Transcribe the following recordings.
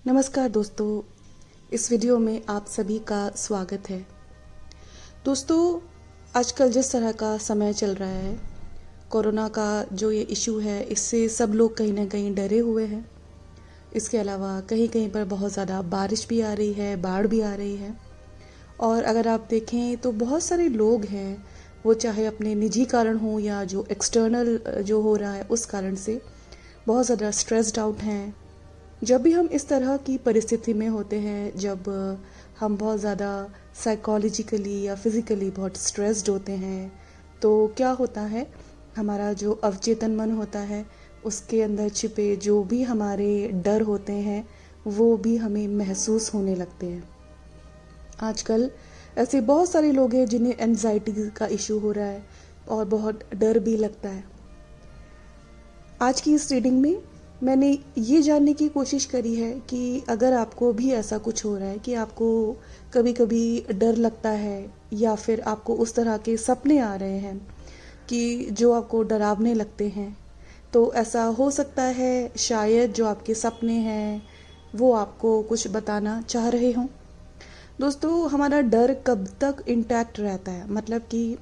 नमस्कार दोस्तों, इस वीडियो में आप सभी का स्वागत है। दोस्तों, आजकल जिस तरह का समय चल रहा है, कोरोना का जो ये इशू है, इससे सब लोग कहीं ना कहीं डरे हुए हैं। इसके अलावा कहीं कहीं पर बहुत ज़्यादा बारिश भी आ रही है, बाढ़ भी आ रही है। और अगर आप देखें तो बहुत सारे लोग हैं, वो चाहे अपने निजी कारण हो या जो एक्सटर्नल जो हो रहा है उस कारण से बहुत ज़्यादा स्ट्रेस्ड आउट हैं। जब भी हम इस तरह की परिस्थिति में होते हैं, जब हम बहुत ज़्यादा साइकोलॉजिकली या फिज़िकली बहुत स्ट्रेस्ड होते हैं, तो क्या होता है, हमारा जो अवचेतन मन होता है उसके अंदर छिपे जो भी हमारे डर होते हैं वो भी हमें महसूस होने लगते हैं। आजकल ऐसे बहुत सारे लोग हैं जिन्हें एंजाइटी का इशू हो रहा है और बहुत डर भी लगता है। आज की इस रीडिंग में मैंने ये जानने की कोशिश करी है कि अगर आपको भी ऐसा कुछ हो रहा है कि आपको कभी कभी डर लगता है या फिर आपको उस तरह के सपने आ रहे हैं कि जो आपको डरावने लगते हैं, तो ऐसा हो सकता है शायद जो आपके सपने हैं वो आपको कुछ बताना चाह रहे हों। दोस्तों, हमारा डर कब तक इंटैक्ट रहता है, मतलब कि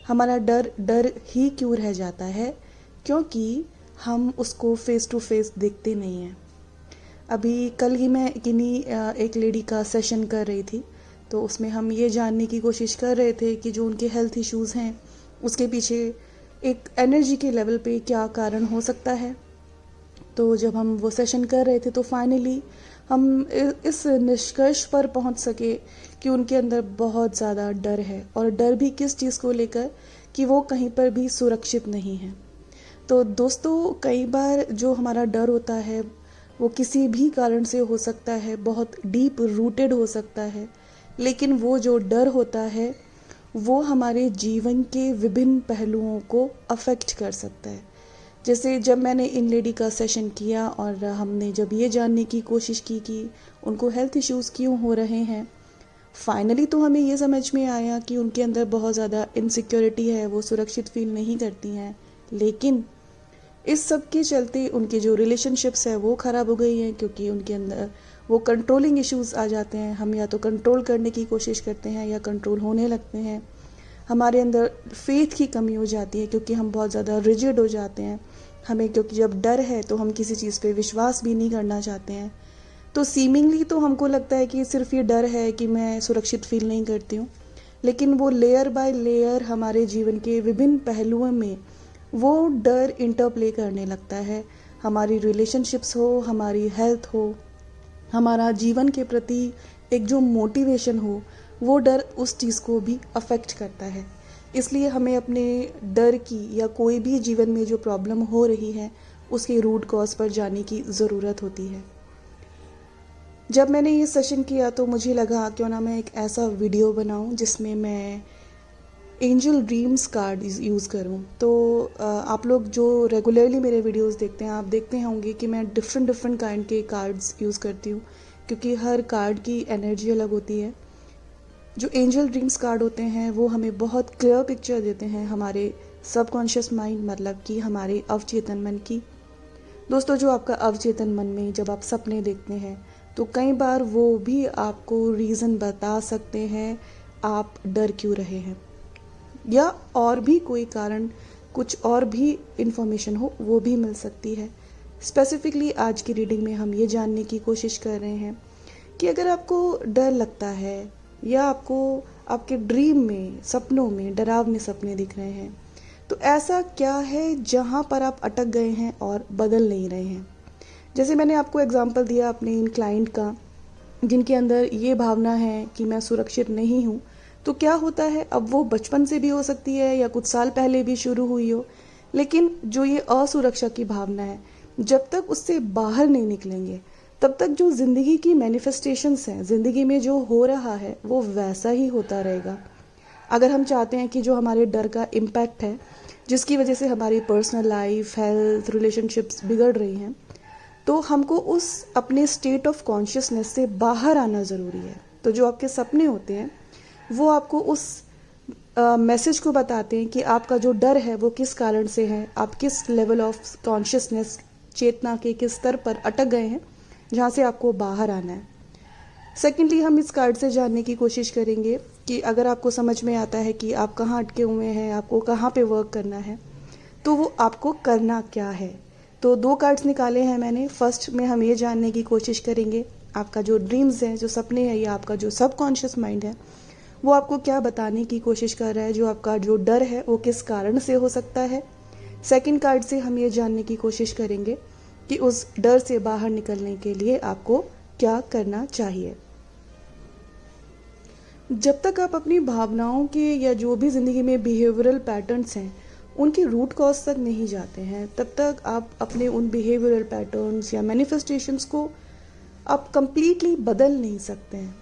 हमारा डर डर ही क्यों रह जाता है, क्योंकि हम उसको फेस टू फेस देखते नहीं हैं। अभी कल ही मैं किन्हीं एक लेडी का सेशन कर रही थी, तो उसमें हम ये जानने की कोशिश कर रहे थे कि जो उनके हेल्थ इश्यूज़ हैं उसके पीछे एक एनर्जी के लेवल पे क्या कारण हो सकता है। तो जब हम वो सेशन कर रहे थे तो फाइनली हम इस निष्कर्ष पर पहुंच सके कि उनके अंदर बहुत ज़्यादा डर है, और डर भी किस चीज़ को लेकर कि वो कहीं पर भी सुरक्षित नहीं है। तो दोस्तों, कई बार जो हमारा डर होता है वो किसी भी कारण से हो सकता है, बहुत डीप रूटेड हो सकता है, लेकिन वो जो डर होता है वो हमारे जीवन के विभिन्न पहलुओं को अफेक्ट कर सकता है। जैसे जब मैंने इन लेडी का सेशन किया और हमने जब ये जानने की कोशिश की कि उनको हेल्थ इश्यूज़ क्यों हो रहे हैं, फाइनली तो हमें ये समझ में आया कि उनके अंदर बहुत ज़्यादा इनसिक्योरिटी है, वो सुरक्षित फील नहीं करती हैं। लेकिन इस सब के चलते उनके जो रिलेशनशिप्स है वो ख़राब हो गई हैं, क्योंकि उनके अंदर वो कंट्रोलिंग इश्यूज़ आ जाते हैं। हम या तो कंट्रोल करने की कोशिश करते हैं या कंट्रोल होने लगते हैं। हमारे अंदर फेथ की कमी हो जाती है, क्योंकि हम बहुत ज़्यादा रिजिड हो जाते हैं। हमें क्योंकि जब डर है तो हम किसी चीज़ पे विश्वास भी नहीं करना चाहते हैं। तो सीमिंगली तो हमको लगता है कि सिर्फ ये डर है कि मैं सुरक्षित फील नहीं करती हूँ, लेकिन वो लेयर बाय लेयर हमारे जीवन के विभिन्न पहलुओं में वो डर इंटरप्ले करने लगता है। हमारी रिलेशनशिप्स हो, हमारी हेल्थ हो, हमारा जीवन के प्रति एक जो मोटिवेशन हो, वो डर उस चीज़ को भी अफेक्ट करता है। इसलिए हमें अपने डर की या कोई भी जीवन में जो प्रॉब्लम हो रही है उसके रूट कॉज पर जाने की ज़रूरत होती है। जब मैंने ये सेशन किया तो मुझे लगा क्यों ना मैं एक ऐसा वीडियो बनाऊं जिसमें मैं एंजल ड्रीम्स कार्ड यूज़ करूं। तो आप लोग जो रेगुलरली मेरे वीडियोस देखते हैं, आप देखते होंगे कि मैं डिफरेंट काइंड के कार्ड्स यूज़ करती हूँ, क्योंकि हर कार्ड की एनर्जी अलग होती है। जो एंजल ड्रीम्स कार्ड होते हैं वो हमें बहुत क्लियर पिक्चर देते हैं हमारे सबकॉन्शियस माइंड, मतलब कि हमारे अवचेतन मन की। दोस्तों, जो आपका अवचेतन मन में जब आप सपने देखते हैं तो कई बार वो भी आपको रीज़न बता सकते हैं आप डर क्यों रहे हैं, या और भी कोई कारण, कुछ और भी इंफॉर्मेशन हो वो भी मिल सकती है। स्पेसिफिकली आज की रीडिंग में हम ये जानने की कोशिश कर रहे हैं कि अगर आपको डर लगता है या आपको आपके ड्रीम में, सपनों में डरावने सपने दिख रहे हैं, तो ऐसा क्या है जहाँ पर आप अटक गए हैं और बदल नहीं रहे हैं। जैसे मैंने आपको एग्जांपल दिया अपने इन क्लाइंट का, जिनके अंदर ये भावना है कि मैं सुरक्षित नहीं हूँ। तो क्या होता है, अब वो बचपन से भी हो सकती है या कुछ साल पहले भी शुरू हुई हो, लेकिन जो ये असुरक्षा की भावना है, जब तक उससे बाहर नहीं निकलेंगे तब तक जो ज़िंदगी की मैनिफेस्टेशंस हैं, ज़िंदगी में जो हो रहा है वो वैसा ही होता रहेगा। अगर हम चाहते हैं कि जो हमारे डर का इम्पैक्ट है, जिसकी वजह से हमारी पर्सनल लाइफ, हेल्थ, रिलेशनशिप्स बिगड़ रही हैं, तो हमको उस अपने स्टेट ऑफ कॉन्शियसनेस से बाहर आना ज़रूरी है। तो जो आपके सपने होते हैं वो आपको उस मैसेज को बताते हैं कि आपका जो डर है वो किस कारण से है, आप किस लेवल ऑफ कॉन्शियसनेस, चेतना के किस स्तर पर अटक गए हैं, जहाँ से आपको बाहर आना है। सेकेंडली, हम इस कार्ड से जानने की कोशिश करेंगे कि अगर आपको समझ में आता है कि आप कहाँ अटके हुए हैं, आपको कहाँ पे वर्क करना है, तो वो आपको करना क्या है। तो 2 कार्ड्स निकाले हैं मैंने। फर्स्ट में हम ये जानने की कोशिश करेंगे आपका जो ड्रीम्स हैं, जो सपने हैं, या आपका जो सबकॉन्शियस माइंड है, वो आपको क्या बताने की कोशिश कर रहा है। जो आपका जो डर है वो किस कारण से हो सकता है। सेकंड कार्ड से हम ये जानने की कोशिश करेंगे कि उस डर से बाहर निकलने के लिए आपको क्या करना चाहिए। जब तक आप अपनी भावनाओं के या जो भी ज़िंदगी में बिहेवियरल पैटर्न्स हैं उनकी रूट कॉज तक नहीं जाते हैं, तब तक आप अपने उन बिहेवियरल पैटर्न्स या मैनिफेस्टेशंस को आप कंप्लीटली बदल नहीं सकते हैं।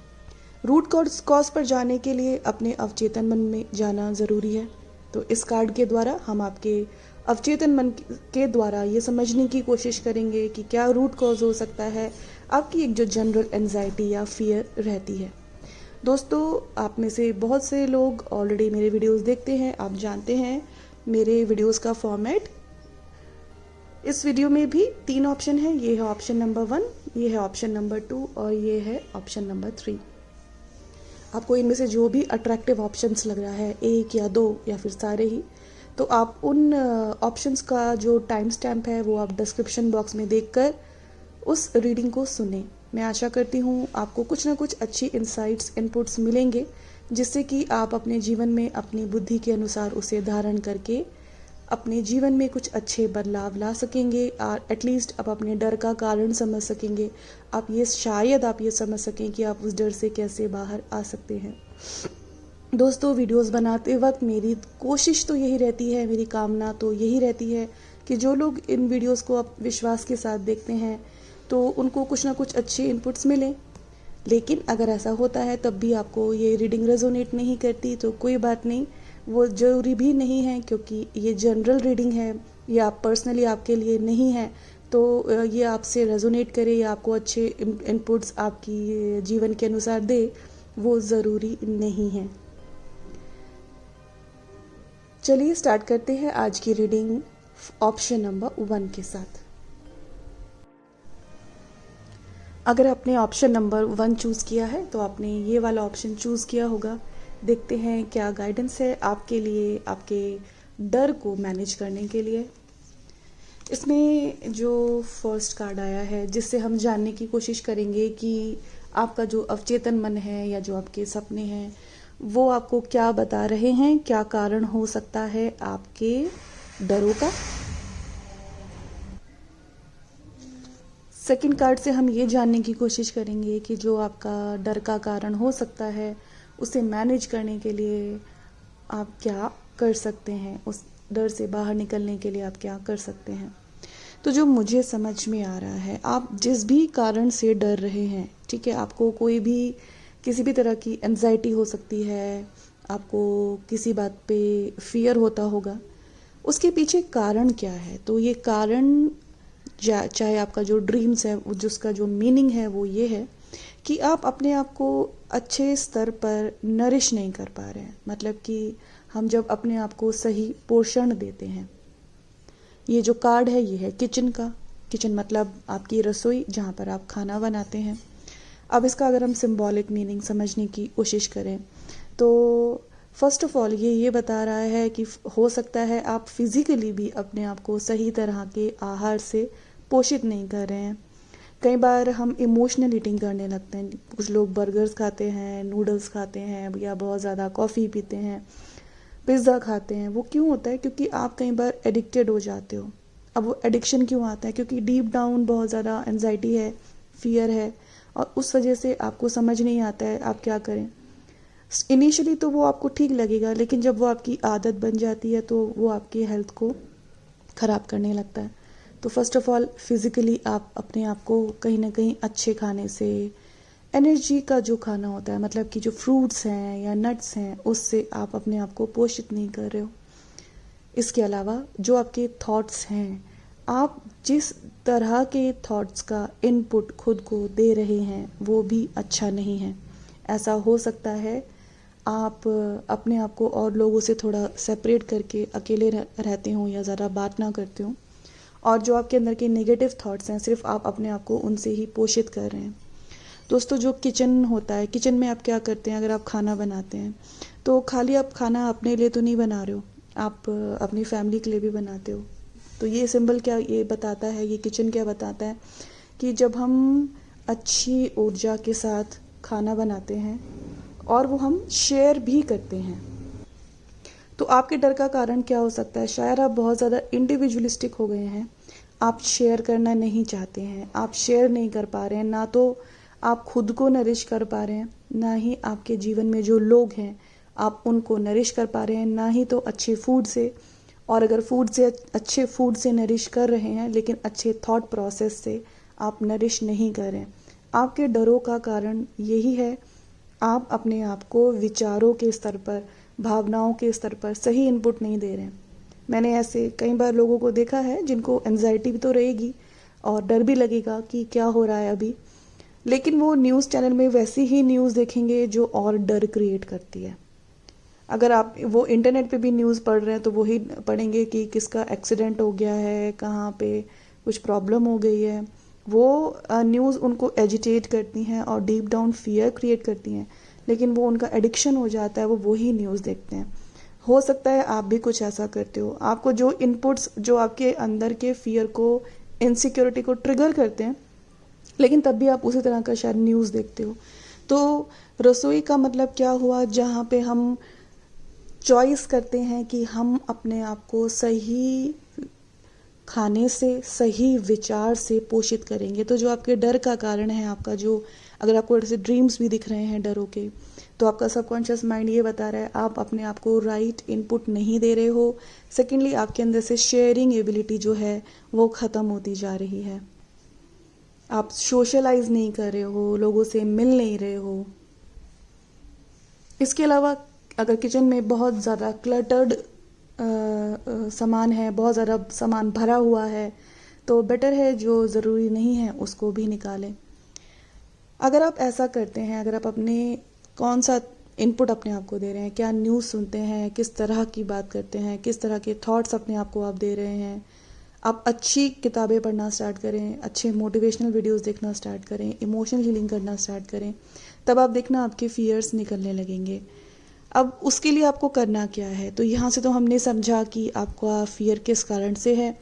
रूट कॉज पर जाने के लिए अपने अवचेतन मन में जाना ज़रूरी है। तो इस कार्ड के द्वारा हम आपके अवचेतन मन के द्वारा ये समझने की कोशिश करेंगे कि क्या रूट कॉज हो सकता है आपकी एक जो जनरल एंजाइटी या फियर रहती है। दोस्तों, आप में से बहुत से लोग ऑलरेडी मेरे वीडियोस देखते हैं, आप जानते हैं मेरे वीडियोस का फॉर्मेट। इस वीडियो में भी 3 ऑप्शन है। ये है ऑप्शन नंबर 1, ये है ऑप्शन नंबर 2 और ये है ऑप्शन नंबर 3। आपको इनमें से जो भी अट्रैक्टिव ऑप्शंस लग रहा है, 1 या 2 या फिर सारे ही, तो आप उन ऑप्शंस का जो टाइम स्टैम्प है वो आप डिस्क्रिप्शन बॉक्स में देखकर उस रीडिंग को सुने। मैं आशा करती हूँ आपको कुछ ना कुछ अच्छी इंसाइट्स, इनपुट्स मिलेंगे, जिससे कि आप अपने जीवन में अपनी बुद्धि के अनुसार उसे धारण करके अपने जीवन में कुछ अच्छे बदलाव ला सकेंगे और एटलीस्ट आप अपने डर का कारण समझ सकेंगे। आप ये शायद आप ये समझ सकें कि आप उस डर से कैसे बाहर आ सकते हैं। दोस्तों, वीडियोस बनाते वक्त मेरी कोशिश तो यही रहती है, मेरी कामना तो यही रहती है कि जो लोग इन वीडियोस को आप विश्वास के साथ देखते हैं तो उनको कुछ ना कुछ अच्छे इनपुट्स मिलें। लेकिन अगर ऐसा होता है तब भी आपको ये रीडिंग रेजोनेट नहीं करती तो कोई बात नहीं, वो ज़रूरी भी नहीं है, क्योंकि ये जनरल रीडिंग है, ये आप पर्सनली आपके लिए नहीं है। तो ये आपसे रेजोनेट करे या आपको अच्छे इनपुट्स आपकी जीवन के अनुसार दे, वो ज़रूरी नहीं है। चलिए स्टार्ट करते हैं आज की रीडिंग ऑप्शन नंबर 1 के साथ। अगर आपने ऑप्शन नंबर 1 चूज़ किया है तो आपने ये वाला ऑप्शन चूज़ किया होगा। देखते हैं क्या गाइडेंस है आपके लिए, आपके डर को मैनेज करने के लिए। इसमें जो फर्स्ट कार्ड आया है, जिससे हम जानने की कोशिश करेंगे कि आपका जो अवचेतन मन है या जो आपके सपने हैं वो आपको क्या बता रहे हैं, क्या कारण हो सकता है आपके डरों का। सेकंड कार्ड से हम ये जानने की कोशिश करेंगे कि जो आपका डर का कारण हो सकता है उसे मैनेज करने के लिए आप क्या कर सकते हैं, उस डर से बाहर निकलने के लिए आप क्या कर सकते हैं। तो जो मुझे समझ में आ रहा है, आप जिस भी कारण से डर रहे हैं, ठीक है, आपको कोई भी किसी भी तरह की एंजाइटी हो सकती है, आपको किसी बात पे फियर होता होगा, उसके पीछे कारण क्या है। तो ये कारण चाहे आपका जो ड्रीम्स है, जिसका जो मीनिंग है वो ये है कि आप अपने आप को अच्छे स्तर पर नरिश नहीं कर पा रहे हैं। मतलब कि हम जब अपने आप को सही पोषण देते हैं, ये जो कार्ड है ये है किचन का। किचन मतलब आपकी रसोई, जहाँ पर आप खाना बनाते हैं। अब इसका अगर हम सिंबॉलिक मीनिंग समझने की कोशिश करें तो फर्स्ट ऑफ ऑल ये बता रहा है कि हो सकता है आप फिजिकली भी अपने आप को सही तरह के आहार से पोषित नहीं कर रहे हैं। कई बार हम इमोशनल ईटिंग करने लगते हैं। कुछ लोग बर्गर्स खाते हैं, नूडल्स खाते हैं, या बहुत ज़्यादा कॉफ़ी पीते हैं, पिज़्ज़ा खाते हैं। वो क्यों होता है? क्योंकि आप कई बार एडिक्टेड हो जाते हो। अब वो एडिक्शन क्यों आता है? क्योंकि डीप डाउन बहुत ज़्यादा एंजाइटी है, फियर है, और उस वजह से आपको समझ नहीं आता है आप क्या करें। इनिशियली तो वो आपको ठीक लगेगा, लेकिन जब वो आपकी आदत बन जाती है तो वो आपकी हेल्थ को ख़राब करने लगता है। तो फर्स्ट ऑफ ऑल फिज़िकली आप अपने आप को कहीं ना कहीं अच्छे खाने से, एनर्जी का जो खाना होता है, मतलब कि जो फ्रूट्स हैं या नट्स हैं, उससे आप अपने आप को पोषित नहीं कर रहे हो। इसके अलावा जो आपके थॉट्स हैं, आप जिस तरह के थॉट्स का इनपुट खुद को दे रहे हैं वो भी अच्छा नहीं है। ऐसा हो सकता है आप अपने आप को और लोगों से थोड़ा सेपरेट करके अकेले रहते हो या ज़्यादा बात ना करते हो, और जो आपके अंदर के नेगेटिव थॉट्स हैं सिर्फ आप अपने आप को उनसे ही पोषित कर रहे हैं। दोस्तों, जो किचन होता है, किचन में आप क्या करते हैं? अगर आप खाना बनाते हैं तो खाली आप खाना अपने लिए तो नहीं बना रहे हो, आप अपनी फैमिली के लिए भी बनाते हो। तो ये सिंबल क्या ये बताता है, ये किचन क्या बताता है कि जब हम अच्छी ऊर्जा के साथ खाना बनाते हैं और वो हम शेयर भी करते हैं, तो आपके डर का कारण क्या हो सकता है? शायद आप बहुत ज़्यादा इंडिविजुअलिस्टिक हो गए हैं, आप शेयर करना नहीं चाहते हैं, आप शेयर नहीं कर पा रहे हैं, ना तो आप खुद को नरिश कर पा रहे हैं, ना ही आपके जीवन में जो लोग हैं आप उनको नरिश कर पा रहे हैं, ना ही तो अच्छे फूड से। और अगर अच्छे फूड से नरिश कर रहे हैं लेकिन अच्छे थॉट प्रोसेस से आप नरिश नहीं कर रहे हैं, आपके डरों का कारण यही है, आप अपने आप को विचारों के स्तर पर, भावनाओं के स्तर पर सही इनपुट नहीं दे रहे हैं। मैंने ऐसे कई बार लोगों को देखा है जिनको एंजाइटी भी तो रहेगी और डर भी लगेगा कि क्या हो रहा है अभी, लेकिन वो न्यूज़ चैनल में वैसी ही न्यूज़ देखेंगे जो और डर क्रिएट करती है। अगर आप वो इंटरनेट पे भी न्यूज़ पढ़ रहे हैं तो वही पढ़ेंगे कि किसका एक्सीडेंट हो गया है, कहाँ पे कुछ प्रॉब्लम हो गई है। वो न्यूज़ उनको एजिटेट करती हैं और डीप डाउन फियर क्रिएट करती हैं, लेकिन वो उनका एडिक्शन हो जाता है, वो वही न्यूज़ देखते हैं। हो सकता है आप भी कुछ ऐसा करते हो, आपको जो इनपुट्स जो आपके अंदर के फियर को, इनसिक्योरिटी को ट्रिगर करते हैं, लेकिन तब भी आप उसी तरह का शायद न्यूज़ देखते हो। तो रसोई का मतलब क्या हुआ? जहाँ पे हम चॉइस करते हैं कि हम अपने आप को सही खाने से, सही विचार से पोषित करेंगे। तो जो आपके डर का कारण है, आपका जो, अगर आपको ऐसे ड्रीम्स भी दिख रहे हैं डरों के, तो आपका सबकॉन्शियस माइंड ये बता रहा है आप अपने आप को राइट इनपुट नहीं दे रहे हो। सेकेंडली, आपके अंदर से शेयरिंग एबिलिटी जो है वो ख़त्म होती जा रही है। आप सोशलाइज नहीं कर रहे हो, लोगों से मिल नहीं रहे हो। इसके अलावा अगर किचन में बहुत ज़्यादा क्लटर्ड सामान है, बहुत ज़्यादा सामान भरा हुआ है, तो बेटर है जो ज़रूरी नहीं है उसको भी निकालें। अगर आप ऐसा करते हैं, अगर आप अपने कौन सा इनपुट अपने आप को दे रहे हैं, क्या न्यूज़ सुनते हैं, किस तरह की बात करते हैं, किस तरह के थॉट्स अपने आप को आप दे रहे हैं, आप अच्छी किताबें पढ़ना स्टार्ट करें, अच्छे मोटिवेशनल वीडियोस देखना स्टार्ट करें, इमोशनल हीलिंग करना स्टार्ट करें, तब आप देखना आपके फियर्स निकलने लगेंगे। अब उसके लिए आपको करना क्या है? तो यहाँ से तो हमने समझा कि आपका फियर किस कारण से है।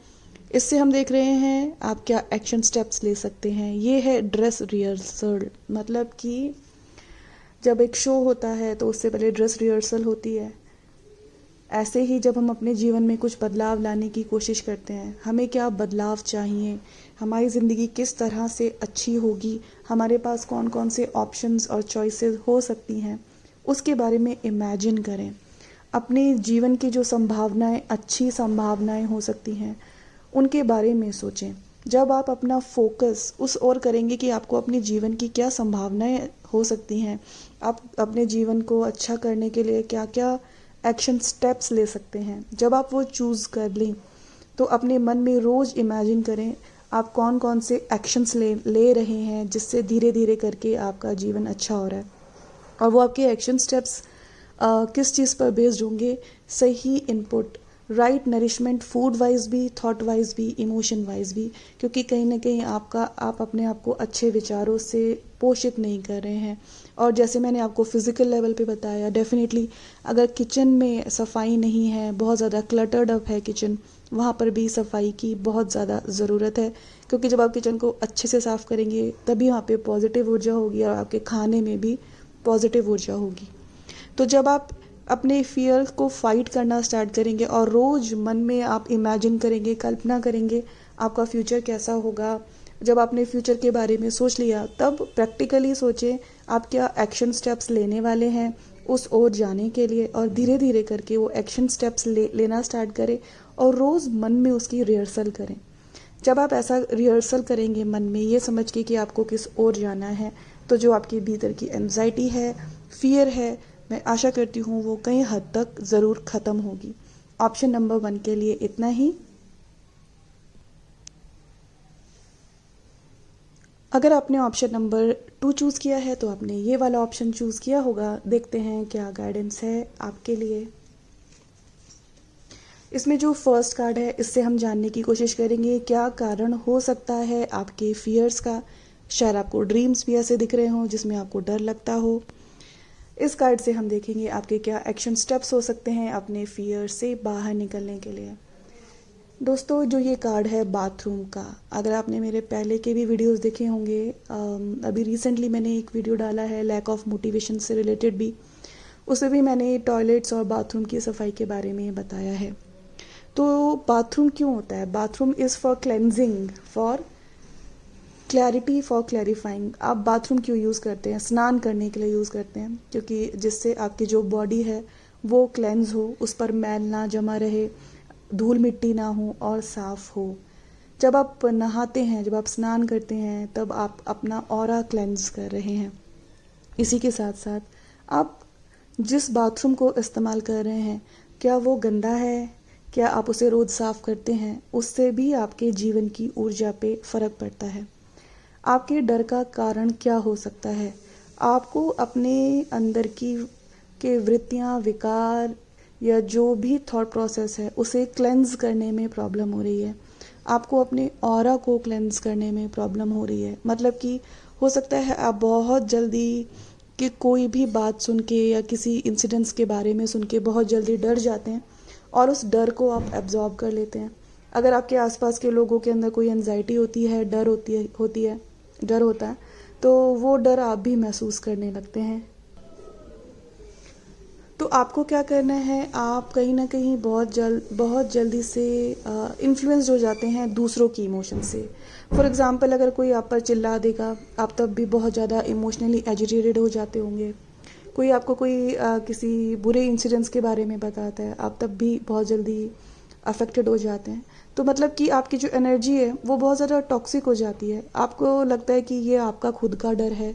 इससे हम देख रहे हैं आप क्या एक्शन स्टेप्स ले सकते हैं। ये है ड्रेस रिहर्सल, मतलब कि जब एक शो होता है तो उससे पहले ड्रेस रिहर्सल होती है। ऐसे ही जब हम अपने जीवन में कुछ बदलाव लाने की कोशिश करते हैं, हमें क्या बदलाव चाहिए, हमारी ज़िंदगी किस तरह से अच्छी होगी, हमारे पास कौन कौन से ऑप्शंस और चॉइसेस हो सकती हैं, उसके बारे में इमेजिन करें। अपने जीवन की जो संभावनाएं, अच्छी संभावनाएं हो सकती हैं, उनके बारे में सोचें। जब आप अपना फोकस उस ओर करेंगे कि आपको अपने जीवन की क्या संभावनाएं हो सकती हैं, आप अपने जीवन को अच्छा करने के लिए क्या क्या एक्शन स्टेप्स ले सकते हैं, जब आप वो चूज़ कर लें तो अपने मन में रोज़ इमेजिन करें आप कौन कौन से एक्शंस ले रहे हैं जिससे धीरे धीरे करके आपका जीवन अच्छा हो रहा है। और वो आपके एक्शन स्टेप्स किस चीज़ पर बेस्ड होंगे? सही input, right nourishment, food wise भी, थॉट वाइज भी, इमोशन वाइज भी, क्योंकि कहीं ना कहीं आप अपने आप को अच्छे विचारों से पोषित नहीं कर रहे हैं। और जैसे मैंने आपको फिज़िकल लेवल पे बताया, डेफिनेटली अगर किचन में सफाई नहीं है, बहुत ज़्यादा क्लटर्ड अप है किचन, वहाँ पर भी सफाई की बहुत ज़्यादा ज़रूरत है, क्योंकि जब आप किचन को अच्छे से साफ़ करेंगे तभी वहाँ पे पॉजिटिव ऊर्जा होगी और आपके खाने में भी पॉजिटिव ऊर्जा होगी। तो जब आप अपने फियर को फाइट करना स्टार्ट करेंगे और रोज़ मन में आप इमेजिन करेंगे, कल्पना करेंगे आपका फ्यूचर कैसा होगा, जब आपने फ्यूचर के बारे में सोच लिया तब प्रैक्टिकली सोचें आप क्या एक्शन स्टेप्स लेने वाले हैं उस ओर जाने के लिए, और धीरे धीरे करके वो एक्शन स्टेप्स लेना स्टार्ट करें और रोज़ मन में उसकी रिहर्सल करें। जब आप ऐसा रिहर्सल करेंगे मन में ये समझ के कि आपको किस ओर जाना है, तो जो आपके भीतर की एंजाइटी है, फियर है, मैं आशा करती हूँ वो कई हद तक ज़रूर ख़त्म होगी। ऑप्शन नंबर 1 के लिए इतना ही। अगर आपने ऑप्शन नंबर 2 चूज़ किया है तो आपने ये वाला ऑप्शन चूज़ किया होगा। देखते हैं क्या गाइडेंस है आपके लिए। इसमें जो फर्स्ट कार्ड है, इससे हम जानने की कोशिश करेंगे क्या कारण हो सकता है आपके फियर्स का। शायद आपको ड्रीम्स भी ऐसे दिख रहे हों जिसमें आपको डर लगता हो। इस कार्ड से हम देखेंगे आपके क्या एक्शन स्टेप्स हो सकते हैं अपने फियर से बाहर निकलने के लिए। दोस्तों, जो ये कार्ड है बाथरूम का, अगर आपने मेरे पहले के भी वीडियोस देखे होंगे, अभी रिसेंटली मैंने एक वीडियो डाला है लैक ऑफ मोटिवेशन से रिलेटेड भी, उसमें भी मैंने टॉयलेट्स और बाथरूम की सफाई के बारे में बताया है। तो बाथरूम क्यों होता है? Bathroom is for cleansing, for clarity, for clarifying. आप बाथरूम क्यों यूज़ करते हैं? स्नान करने के लिए यूज़ करते हैं, क्योंकि जिससे आपकी जो बॉडी है वो क्लेंज हो, उस पर मैल ना जमा रहे, धूल मिट्टी ना हो और साफ़ हो। जब आप नहाते हैं, जब आप स्नान करते हैं, तब आप अपना ऑरा क्लेंज कर रहे हैं। इसी के साथ साथ आप जिस बाथरूम को इस्तेमाल कर रहे हैं, क्या वो गंदा है? क्या आप उसे रोज़ साफ़ करते हैं? उससे भी आपके जीवन की ऊर्जा पे फ़र्क पड़ता है। आपके डर का कारण क्या हो सकता है? आपको अपने अंदर के वृत्तियाँ, विकार या जो भी थॉट प्रोसेस है उसे क्लेंज करने में प्रॉब्लम हो रही है। आपको अपने ऑरा को क्लेंज करने में प्रॉब्लम हो रही है। मतलब कि हो सकता है आप बहुत जल्दी कि कोई भी बात सुन के या किसी इंसिडेंट्स के बारे में सुन के बहुत जल्दी डर जाते हैं और उस डर को आप एब्जॉर्ब कर लेते हैं। अगर आपके आसपास के लोगों के अंदर कोई एंजाइटी होती है, डर डर होता है, तो वो डर आप भी महसूस करने लगते हैं। तो आपको क्या करना है, आप कहीं ना कहीं बहुत जल्दी से इन्फ्लुएंस्ड हो जाते हैं दूसरों की इमोशन से। फॉर एग्ज़ाम्पल, अगर कोई आप पर चिल्ला देगा, आप तब भी बहुत ज़्यादा इमोशनली एजिटेटेड हो जाते होंगे। कोई आपको किसी बुरे इंसिडेंट्स के बारे में बताता है, आप तब भी बहुत जल्दी अफेक्टेड हो जाते हैं। तो मतलब कि आपकी जो एनर्जी है वो बहुत ज़्यादा टॉक्सिक हो जाती है। आपको लगता है कि ये आपका खुद का डर है,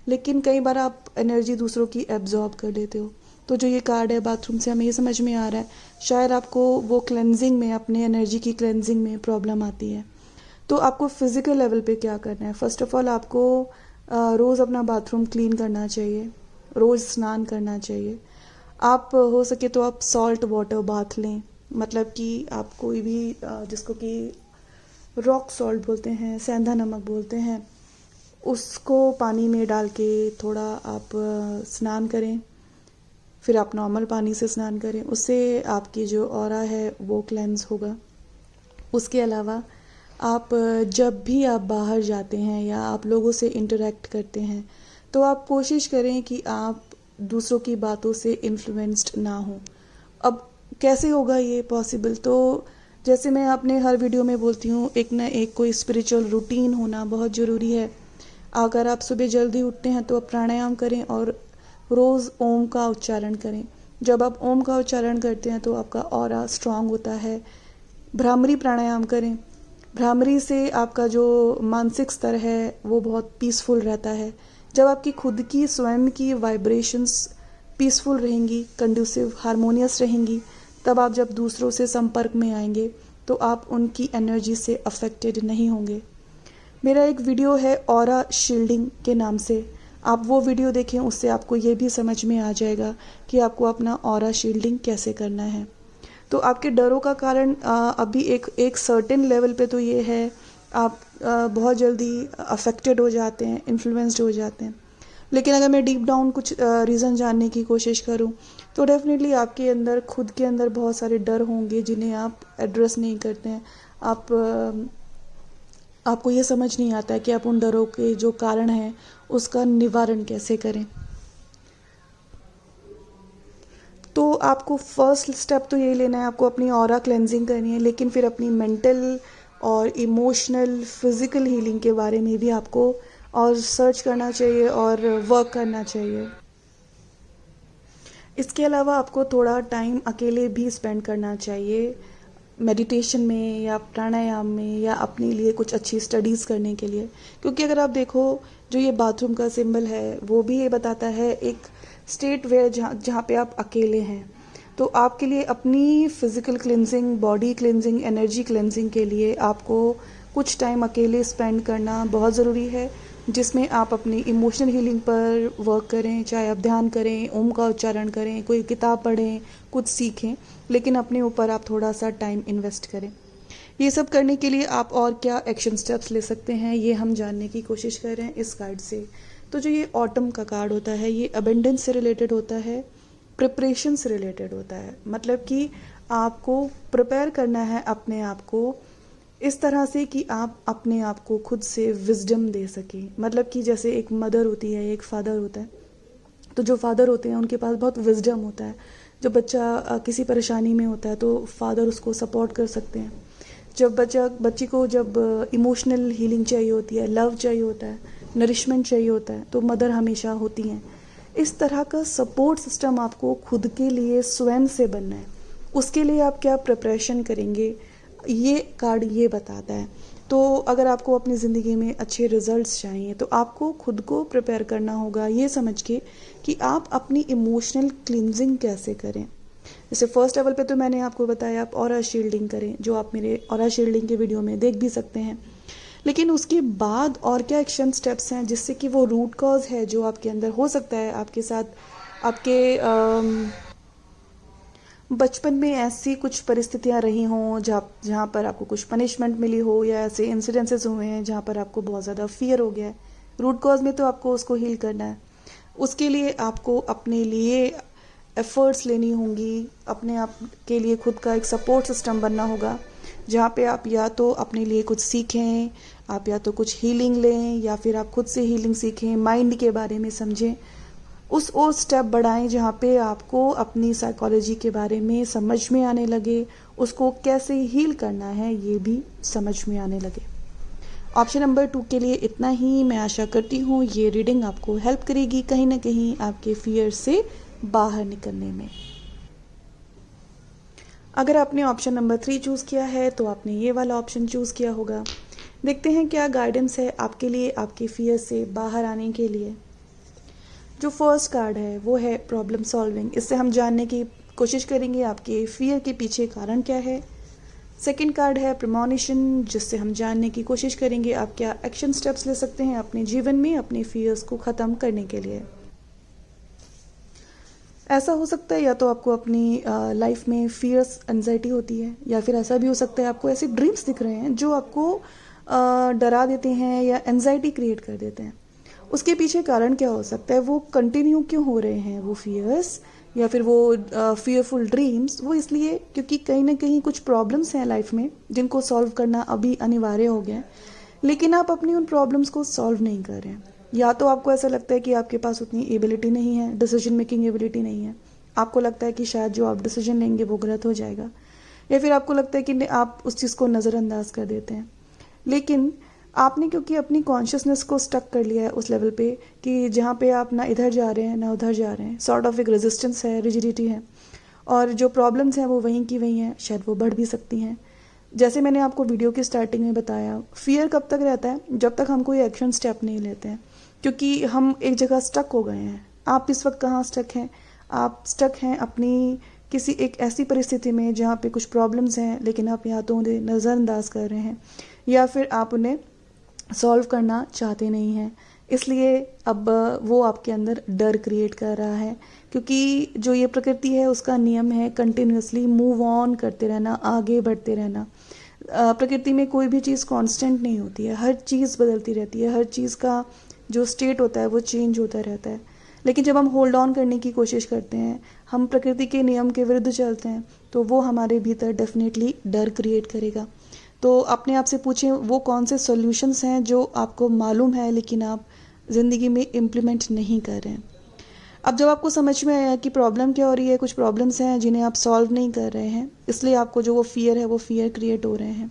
लेकिन कई बार आप एनर्जी दूसरों की एब्जॉर्ब कर लेते हो। तो जो ये कार्ड है बाथरूम से, हमें ये समझ में आ रहा है शायद आपको वो क्लेंजिंग में, अपने एनर्जी की क्लेंजिंग में प्रॉब्लम आती है। तो आपको फिज़िकल लेवल पे क्या करना है? फर्स्ट ऑफ ऑल आपको रोज़ अपना बाथरूम क्लीन करना चाहिए, रोज़ स्नान करना चाहिए। आप हो सके तो आप सॉल्ट वाटर बाथ लें। मतलब कि आप कोई भी जिसको कि रॉक सॉल्ट बोलते हैं, सेंधा नमक बोलते हैं, उसको पानी में डाल के थोड़ा आप स्नान करें। फिर आप नॉर्मल पानी से स्नान करें, उससे आपकी जो ऑरा है वो क्लेंस होगा। उसके अलावा आप जब भी आप बाहर जाते हैं या आप लोगों से इंटरेक्ट करते हैं, तो आप कोशिश करें कि आप दूसरों की बातों से इन्फ्लुएंस्ड ना हो। अब कैसे होगा ये पॉसिबल? तो जैसे मैं अपने हर वीडियो में बोलती हूँ, एक ना एक कोई स्पिरिचुअल रूटीन होना बहुत ज़रूरी है। अगर आप सुबह जल्दी उठते हैं तो आप प्राणायाम करें और रोज़ ओम का उच्चारण करें। जब आप ओम का उच्चारण करते हैं तो आपका ऑरा स्ट्रांग होता है। भ्रामरी प्राणायाम करें। भ्रामरी से आपका जो मानसिक स्तर है वो बहुत पीसफुल रहता है। जब आपकी खुद की स्वयं की वाइब्रेशंस पीसफुल रहेंगी, कंड्यूसिव, हारमोनियस रहेंगी, तब आप जब दूसरों से संपर्क में आएंगे तो आप उनकी एनर्जी से अफेक्टेड नहीं होंगे। मेरा एक वीडियो है ऑरा शील्डिंग के नाम से, आप वो वीडियो देखें, उससे आपको ये भी समझ में आ जाएगा कि आपको अपना ऑरा शील्डिंग कैसे करना है। तो आपके डरों का कारण अभी एक सर्टेन लेवल पे तो ये है, आप बहुत जल्दी अफेक्टेड हो जाते हैं, इन्फ्लुएंस्ड हो जाते हैं। लेकिन अगर मैं डीप डाउन कुछ रीज़न जानने की कोशिश करूं तो डेफिनेटली आपके अंदर, खुद के अंदर बहुत सारे डर होंगे जिन्हें आप एड्रेस नहीं करते हैं। आपको ये समझ नहीं आता है कि आप उन डरों के जो कारण हैं उसका निवारण कैसे करें। तो आपको फर्स्ट स्टेप तो यही लेना है, आपको अपनी ऑरा क्लेंजिंग करनी है, लेकिन फिर अपनी मेंटल और इमोशनल, फिज़िकल हीलिंग के बारे में भी आपको और सर्च करना चाहिए और वर्क करना चाहिए। इसके अलावा आपको थोड़ा टाइम अकेले भी स्पेंड करना चाहिए, मेडिटेशन में या प्राणायाम में, या अपने लिए कुछ अच्छी स्टडीज़ करने के लिए। क्योंकि अगर आप देखो, जो ये बाथरूम का सिंबल है वो भी ये बताता है एक स्टेट वेयर जहाँ पे आप अकेले हैं। तो आपके लिए अपनी physical cleansing, body cleansing, energy cleansing के लिए आपको कुछ टाइम अकेले स्पेंड करना बहुत ज़रूरी है। जिसमें आप अपनी इमोशनल हीलिंग पर वर्क करें, चाहे आप ध्यान करें, ओम का उच्चारण करें, कोई किताब पढ़ें, कुछ सीखें, लेकिन अपने ऊपर आप थोड़ा सा टाइम इन्वेस्ट करें। ये सब करने के लिए आप और क्या एक्शन स्टेप्स ले सकते हैं, ये हम जानने की कोशिश कर रहे हैं इस कार्ड से। तो जो ये ऑटम का कार्ड होता है, ये अबेंडेंस से रिलेटेड होता है, प्रिपरेशन से रिलेटेड होता है। मतलब कि आपको प्रिपेयर करना है अपने आप को इस तरह से कि आप अपने आप को खुद से विजडम दे सकें। मतलब कि जैसे एक मदर होती है, एक फादर होता है, तो जो फादर होते हैं उनके पास बहुत विजडम होता है। जब बच्चा किसी परेशानी में होता है तो फादर उसको सपोर्ट कर सकते हैं। जब बच्ची को जब इमोशनल हीलिंग चाहिए होती है, लव चाहिए होता है, नरिशमेंट चाहिए होता है, तो मदर हमेशा होती हैं। इस तरह का सपोर्ट सिस्टम आपको खुद के लिए स्वयं से बनना है। उसके लिए आप क्या प्रिपरेशन करेंगे, ये कार्ड ये बताता है। तो अगर आपको अपनी ज़िंदगी में अच्छे रिजल्ट्स चाहिए तो आपको खुद को प्रिपेयर करना होगा ये समझ के कि आप अपनी इमोशनल क्लींजिंग कैसे करें। जैसे फर्स्ट लेवल पे तो मैंने आपको बताया आप ऑरा शील्डिंग करें, जो आप मेरे ऑरा शील्डिंग के वीडियो में देख भी सकते हैं। लेकिन उसके बाद और क्या एक्शन स्टेप्स हैं जिससे कि वो रूट कॉज है जो आपके अंदर हो सकता है, आपके साथ आपके बचपन में ऐसी कुछ परिस्थितियां रही हों जहाँ पर आपको कुछ पनिशमेंट मिली हो, या ऐसे इंसिडेंसेस हुए हैं जहाँ पर आपको बहुत ज़्यादा फियर हो गया है। रूट कॉज में तो आपको उसको हील करना है। उसके लिए आपको अपने लिए एफर्ट्स लेनी होंगी, अपने आप के लिए खुद का एक सपोर्ट सिस्टम बनना होगा, जहाँ पे आप या तो अपने लिए कुछ सीखें, आप या तो कुछ हीलिंग लें, या फिर आप खुद से हीलिंग सीखें, माइंड के बारे में समझें। उस और स्टेप बढ़ाएं जहाँ पे आपको अपनी साइकोलॉजी के बारे में समझ में आने लगे, उसको कैसे हील करना है ये भी समझ में आने लगे। ऑप्शन नंबर 2 के लिए इतना ही। मैं आशा करती हूँ ये रीडिंग आपको हेल्प करेगी कहीं ना कहीं आपके फियर से बाहर निकलने में। अगर आपने ऑप्शन नंबर 3 चूज़ किया है तो आपने ये वाला ऑप्शन चूज़ किया होगा। देखते हैं क्या गाइडेंस है आपके लिए आपके फियर से बाहर आने के लिए। जो फर्स्ट कार्ड है वो है प्रॉब्लम सॉल्विंग। इससे हम जानने की कोशिश करेंगे आपके फियर के पीछे कारण क्या है। सेकंड कार्ड है प्रीमोनिशन, जिससे हम जानने की कोशिश करेंगे आप क्या एक्शन स्टेप्स ले सकते हैं अपने जीवन में अपने फियर्स को ख़त्म करने के लिए। ऐसा हो सकता है या तो आपको अपनी लाइफ में फियर्स एंजाइटी होती है, या फिर ऐसा भी हो सकता है आपको ऐसे ड्रीम्स दिख रहे हैं जो आपको डरा देते हैं या एंजाइटी क्रिएट कर देते हैं। उसके पीछे कारण क्या हो सकता है, वो कंटिन्यू क्यों हो रहे हैं वो फियर्स या फिर वो फियरफुल ड्रीम्स। वो इसलिए क्योंकि कहीं ना कहीं कुछ प्रॉब्लम्स हैं लाइफ में जिनको सॉल्व करना अभी अनिवार्य हो गया है, लेकिन आप अपनी उन प्रॉब्लम्स को सॉल्व नहीं कर रहे हैं। या तो आपको ऐसा लगता है कि आपके पास उतनी एबिलिटी नहीं है, डिसीजन मेकिंग एबिलिटी नहीं है, आपको लगता है कि शायद जो आप डिसीजन लेंगे वो गलत हो जाएगा, या फिर आपको लगता है कि आप उस चीज़ को नज़रअंदाज कर देते हैं। लेकिन आपने क्योंकि अपनी कॉन्शियसनेस को स्टक कर लिया है उस लेवल पे कि जहाँ पे आप ना इधर जा रहे हैं ना उधर जा रहे हैं, सॉर्ट ऑफ एक रेजिस्टेंस है, रिजिडिटी है, और जो प्रॉब्लम्स हैं वो वहीं की वहीं हैं, शायद वो बढ़ भी सकती हैं। जैसे मैंने आपको वीडियो की स्टार्टिंग में बताया, फियर कब तक रहता है, जब तक हम कोई एक्शन स्टेप नहीं लेते हैं, क्योंकि हम एक जगह स्टक हो गए हैं। आप इस वक्त कहाँ स्टक हैं, आप स्टक हैं अपनी किसी एक ऐसी परिस्थिति में जहाँ पे कुछ प्रॉब्लम्स हैं, लेकिन आप या तो उन्हें नज़रअंदाज कर रहे हैं या फिर आप उन्हें सॉल्व करना चाहते नहीं हैं। इसलिए अब वो आपके अंदर डर क्रिएट कर रहा है, क्योंकि जो ये प्रकृति है उसका नियम है कंटिन्यूसली मूव ऑन करते रहना, आगे बढ़ते रहना। प्रकृति में कोई भी चीज़ कांस्टेंट नहीं होती है, हर चीज़ बदलती रहती है, हर चीज़ का जो स्टेट होता है वो चेंज होता रहता है। लेकिन जब हम होल्ड ऑन करने की कोशिश करते हैं, हम प्रकृति के नियम के विरुद्ध चलते हैं, तो वो हमारे भीतर डेफिनेटली डर क्रिएट करेगा। तो अपने आप से पूछें वो कौन से सॉल्यूशंस हैं जो आपको मालूम है लेकिन आप ज़िंदगी में इम्प्लीमेंट नहीं कर रहे हैं। अब जब आपको समझ में आया कि प्रॉब्लम क्या हो रही है, कुछ प्रॉब्लम्स हैं जिन्हें आप सॉल्व नहीं कर रहे हैं, इसलिए आपको जो वो फियर है वो फियर क्रिएट हो रहे हैं,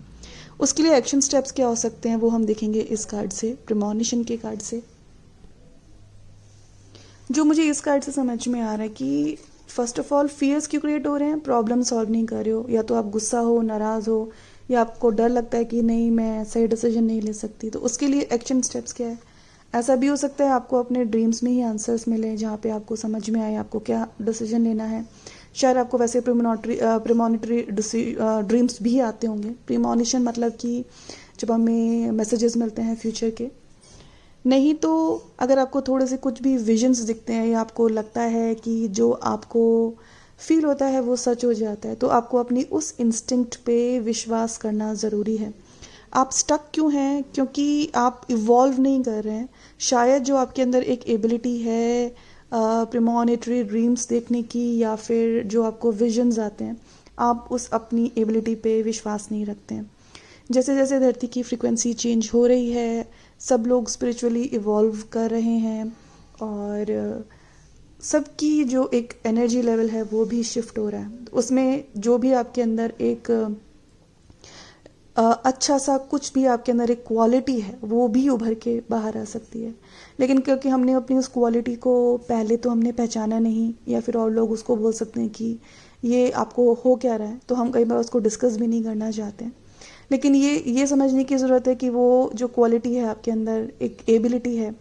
उसके लिए एक्शन स्टेप्स क्या हो सकते हैं वो हम देखेंगे इस कार्ड से, प्रीमोनिशन के कार्ड से। जो मुझे इस कार्ड से समझ में आ रहा है कि फर्स्ट ऑफ ऑल फियर्स क्यों क्रिएट हो रहे हैं, प्रॉब्लम सॉल्व नहीं कर रहे हो, या तो आप गुस्सा हो, नाराज़ हो, या आपको डर लगता है कि नहीं मैं सही डिसीजन नहीं ले सकती, तो उसके लिए एक्शन स्टेप्स क्या है। ऐसा भी हो सकता है आपको अपने ड्रीम्स में ही आंसर्स मिले, जहाँ पे आपको समझ में आए आपको क्या डिसीजन लेना है। शायद आपको वैसे प्रीमोनिटरी ड्रीम्स भी आते होंगे। प्रीमोनिशन मतलब कि जब हमें मैसेजेस मिलते हैं फ्यूचर के, नहीं तो अगर आपको थोड़े से कुछ भी विजन्स दिखते हैं या आपको लगता है कि जो आपको फील होता है वो सच हो जाता है, तो आपको अपनी उस इंस्टिंक्ट पे विश्वास करना ज़रूरी है। आप स्टक क्यों हैं? क्योंकि आप इवॉल्व नहीं कर रहे हैं। शायद जो आपके अंदर एक एबिलिटी है प्रीमोनिटरी ड्रीम्स देखने की, या फिर जो आपको विजन्स आते हैं, आप उस अपनी एबिलिटी पे विश्वास नहीं रखते हैं। जैसे जैसे धरती की फ्रिक्वेंसी चेंज हो रही है, सब लोग स्पिरिचुअली इवॉल्व कर रहे हैं, और सबकी जो एक एनर्जी लेवल है वो भी शिफ्ट हो रहा है। उसमें जो भी आपके अंदर एक अच्छा सा कुछ भी आपके अंदर एक क्वालिटी है वो भी उभर के बाहर आ सकती है। लेकिन क्योंकि हमने अपनी उस क्वालिटी को पहले तो हमने पहचाना नहीं, या फिर और लोग उसको बोल सकते हैं कि ये आपको हो क्या रहा है, तो हम कई बार उसको डिस्कस भी नहीं करना चाहते हैं। लेकिन ये समझने की ज़रूरत है कि वो जो क्वालिटी है आपके अंदर, एक एबिलिटी है,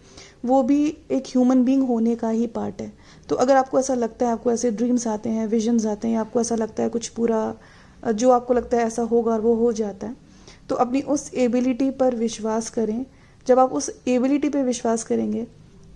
वो भी एक ह्यूमन बीइंग होने का ही पार्ट है। तो अगर आपको ऐसा लगता है, आपको ऐसे ड्रीम्स आते हैं, विजन्स आते हैं, आपको ऐसा लगता है कुछ पूरा जो आपको लगता है ऐसा होगा और वो हो जाता है, तो अपनी उस एबिलिटी पर विश्वास करें। जब आप उस एबिलिटी पे विश्वास करेंगे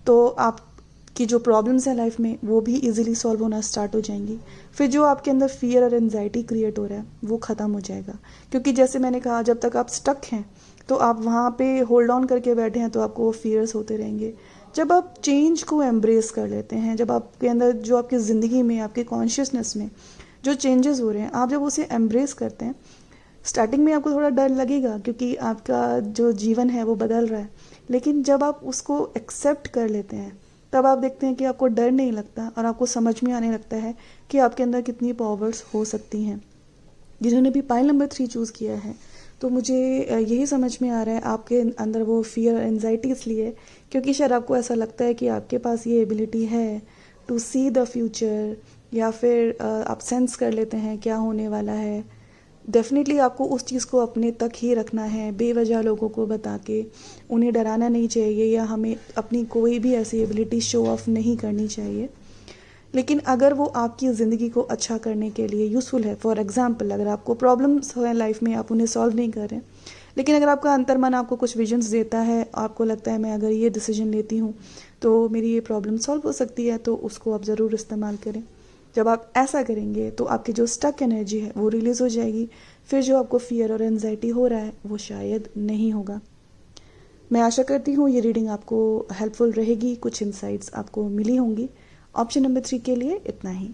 तो आपकी जो प्रॉब्लम्स हैं लाइफ में वो भी इजीली सॉल्व होना स्टार्ट हो जाएंगी। फिर जो आपके अंदर फियर और एनजाइटी क्रिएट हो रहा है वो ख़त्म हो जाएगा। क्योंकि जैसे मैंने कहा, जब तक आप स्टक हैं तो आप वहाँ पे होल्ड ऑन करके बैठे हैं, तो आपको वो फियर्स होते रहेंगे। जब आप चेंज को एम्ब्रेस कर लेते हैं, जब आपके अंदर जो आपकी ज़िंदगी में, आपके कॉन्शियसनेस में जो चेंजेस हो रहे हैं, आप जब उसे एम्ब्रेस करते हैं, स्टार्टिंग में आपको थोड़ा डर लगेगा क्योंकि आपका जो जीवन है वो बदल रहा है। लेकिन जब आप उसको एक्सेप्ट कर लेते हैं, तब आप देखते हैं कि आपको डर नहीं लगता, और आपको समझ में आने लगता है कि आपके अंदर कितनी पावर्स हो सकती हैं। जिन्होंने भी पाइल नंबर 3 चूज़ किया है, तो मुझे यही समझ में आ रहा है आपके अंदर वो फियर और एनजाइटी इसलिए क्योंकि शायद आपको ऐसा लगता है कि आपके पास ये एबिलिटी है टू सी द फ्यूचर, या फिर आप सेंस कर लेते हैं क्या होने वाला है। डेफिनेटली आपको उस चीज़ को अपने तक ही रखना है, बेवजह लोगों को बता के उन्हें डराना नहीं चाहिए, या हमें अपनी कोई भी ऐसी एबिलिटी शो ऑफ नहीं करनी चाहिए। लेकिन अगर वो आपकी ज़िंदगी को अच्छा करने के लिए यूज़फुल है, फॉर एग्जांपल अगर आपको प्रॉब्लम्स हैं लाइफ में, आप उन्हें सॉल्व नहीं कर रहे हैं, लेकिन अगर आपका अंतर्मन आपको कुछ विजन्स देता है, आपको लगता है मैं अगर ये डिसीजन लेती हूँ तो मेरी ये प्रॉब्लम सॉल्व हो सकती है, तो उसको आप ज़रूर इस्तेमाल करें। जब आप ऐसा करेंगे तो आपकी जो स्टक एनर्जी है वो रिलीज़ हो जाएगी। फिर जो आपको फियर और एनजाइटी हो रहा है वो शायद नहीं होगा। मैं आशा करती हूँ ये रीडिंग आपको हेल्पफुल रहेगी, कुछ इंसाइट्स आपको मिली होंगी। ऑप्शन नंबर 3 के लिए इतना ही।